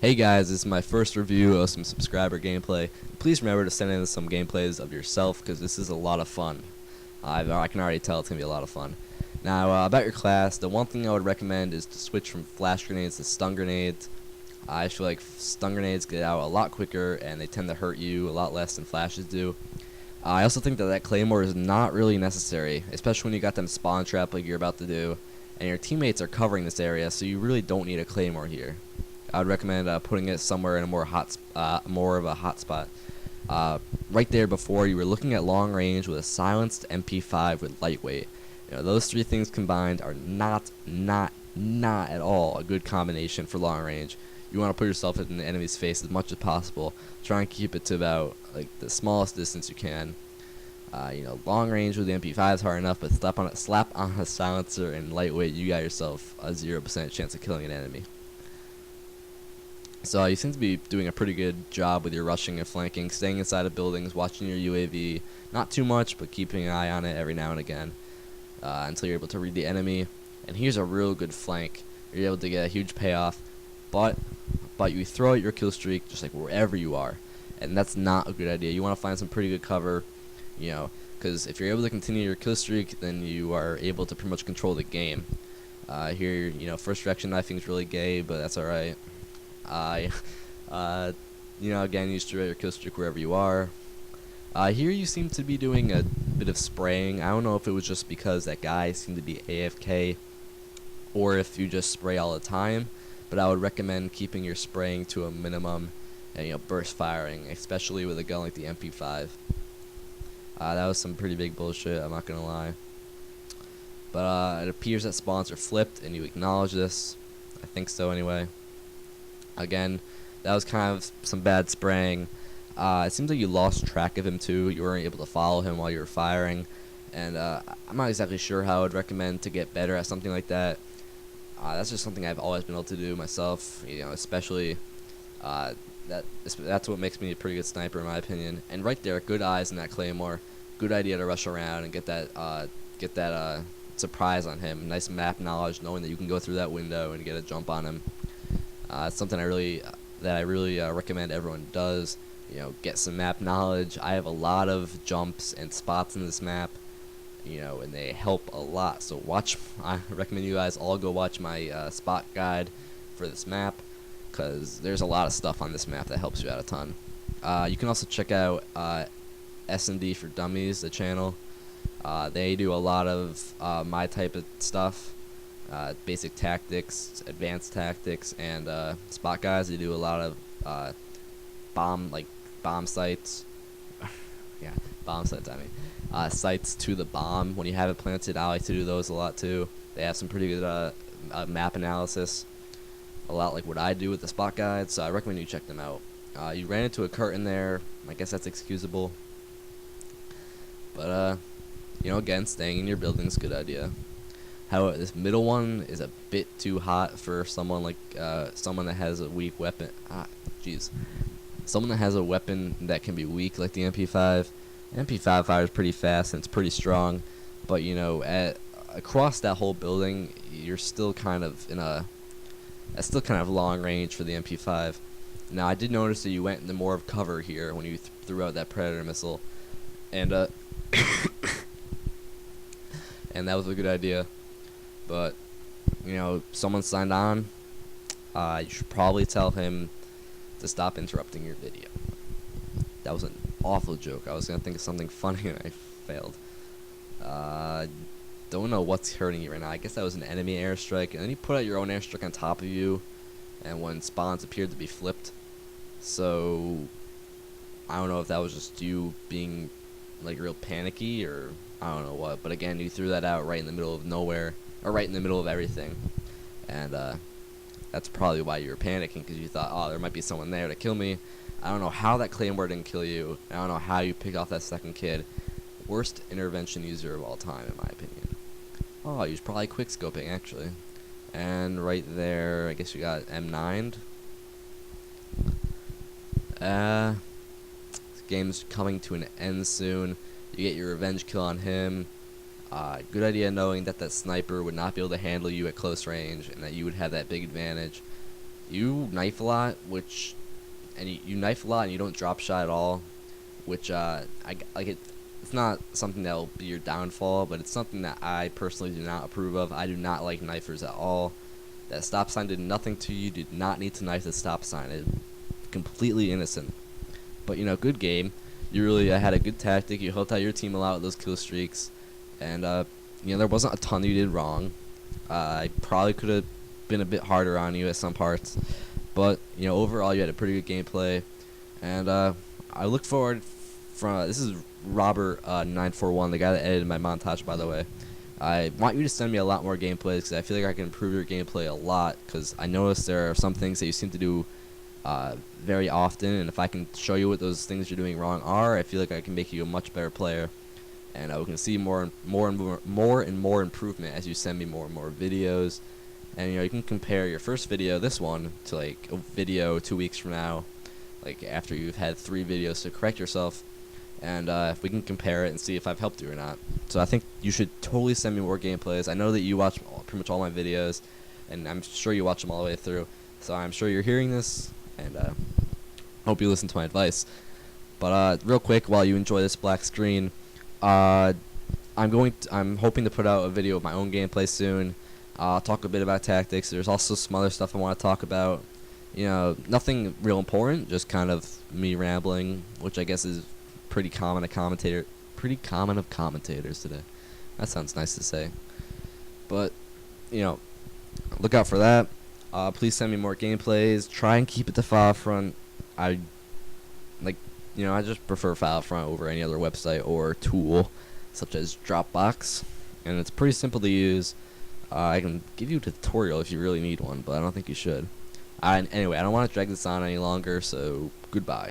Hey guys, this is my first review of some subscriber gameplay. Please remember to send in some gameplays of yourself because this is a lot of fun. I can already tell it's going to be a lot of fun. Now, about your class, the one thing I would recommend is to switch from flash grenades to stun grenades. I feel like stun grenades get out a lot quicker and they tend to hurt you a lot less than flashes do. I also think that claymore is not really necessary, especially when you got them spawn trap like you're about to do, and your teammates are covering this area, so you really don't need a claymore here. I would recommend putting it somewhere in a more of a hot spot. Right there before, you were looking at long range with a silenced MP5 with lightweight. You know, those three things combined are not at all a good combination for long range. You want to put yourself in the enemy's face as much as possible. Try and keep it to about like the smallest distance you can. Long range with the MP5 is hard enough, but slap on a silencer and lightweight, you got yourself a 0% chance of killing an enemy. So you seem to be doing a pretty good job with your rushing and flanking, staying inside of buildings, watching your UAV, not too much, but keeping an eye on it every now and again until you're able to read the enemy. And here's a real good flank. You're able to get a huge payoff, but you throw out your kill streak just like wherever you are, and that's not a good idea. You want to find some pretty good cover, because if you're able to continue your kill streak, then you are able to pretty much control the game. Here, first direction knifing is really gay, but that's alright. Again, you throw out your kill streak wherever you are. Here you seem to be doing a bit of spraying. I don't know if it was just because that guy seemed to be AFK, or if you just spray all the time, but I would recommend keeping your spraying to a minimum and burst firing, especially with a gun like the MP5. That was some pretty big bullshit, I'm not gonna lie. But it appears that spawns are flipped and you acknowledge this. I think so anyway. Again, that was kind of some bad spraying. It seems like you lost track of him too. You weren't able to follow him while you were firing, and I'm not exactly sure how I would recommend to get better at something like that. That's just something I've always been able to do myself, especially that's what makes me a pretty good sniper in my opinion. And right there, good eyes in that claymore. Good idea to rush around and get that surprise on him. Nice map knowledge, knowing that you can go through that window and get a jump on him. It's something I really recommend everyone does. Get some map knowledge. I have a lot of jumps and spots in this map, and they help a lot. So I recommend you guys all go watch my spot guide for this map, because there's a lot of stuff on this map that helps you out a ton. You can also check out S&D for Dummies, the channel. They do a lot of my type of stuff. Basic tactics, advanced tactics, and spot guys. They do a lot of bomb sites. Yeah, bomb sites. Sites to the bomb. When you have it planted, I like to do those a lot too. They have some pretty good map analysis, a lot like what I do with the spot guides. So I recommend you check them out. You ran into a curtain there. I guess that's excusable. But again, staying in your building is a good idea. However, this middle one is a bit too hot for someone like someone that has a weak weapon. Someone that has a weapon that can be weak, like the MP5. MP5 fires pretty fast and it's pretty strong, but across that whole building, you're still kind of long range for the MP5. Now, I did notice that you went into more of cover here when you threw out that Predator missile, and and that was a good idea. But someone signed on. You should probably tell him to stop interrupting your video. That was an awful joke. I was gonna think of something funny and I failed. Don't know what's hurting you right now. I guess that was an enemy airstrike, and then you put out your own airstrike on top of you, and when spawns appeared to be flipped. So I don't know if that was just you being like real panicky, or I don't know what. But again, you threw that out right in the middle of nowhere, or right in the middle of everything, and that's probably why you were panicking, because you thought, oh, there might be someone there to kill me. I don't know how that claymore didn't kill you. I don't know how you picked off that second kid. Worst intervention user of all time, in my opinion. Oh, he was probably quickscoping, actually. And right there, I guess you got M9'd. This game's coming to an end soon. You get your revenge kill on him. Good idea knowing that that sniper would not be able to handle you at close range and that you would have that big advantage. you knife a lot, and you knife a lot and you don't drop shot at all, which like it. It's not something that will be your downfall, but it's something that I personally do not approve of. I do not like knifers at all. That stop sign did nothing to you. You did not need to knife the stop sign. It's completely innocent. But good game. You really had a good tactic. You helped out your team a lot with those kill streaks, and there wasn't a ton you did wrong. I probably could have been a bit harder on you at some parts, but overall you had a pretty good gameplay, and I look forward from this is Robert 941, the guy that edited my montage, by the way. I want you to send me a lot more gameplays because I feel like I can improve your gameplay a lot, because I noticed there are some things that you seem to do very often, and if I can show you what those things you're doing wrong are, I feel like I can make you a much better player, and we can see more and more improvement as you send me more and more videos. And you can compare your first video, this one, to like a video 2 weeks from now, like after you've had 3 videos to correct yourself, and if we can compare it and see if I've helped you or not. So I think you should totally send me more gameplays. I know that you watch pretty much all my videos, and I'm sure you watch them all the way through, so I'm sure you're hearing this, and hope you listen to my advice. But real quick, while you enjoy this black screen, I'm hoping to put out a video of my own gameplay soon. I'll talk a bit about tactics. There's also some other stuff I want to talk about. Nothing real important, just kind of me rambling, which I guess is pretty common of commentators today. That sounds nice to say. But, look out for that. Please send me more gameplays. Try and keep it to Filefront. I just prefer Filefront over any other website or tool, such as Dropbox, and it's pretty simple to use. I can give you a tutorial if you really need one, but I don't think you should. Anyway, I don't want to drag this on any longer, so goodbye.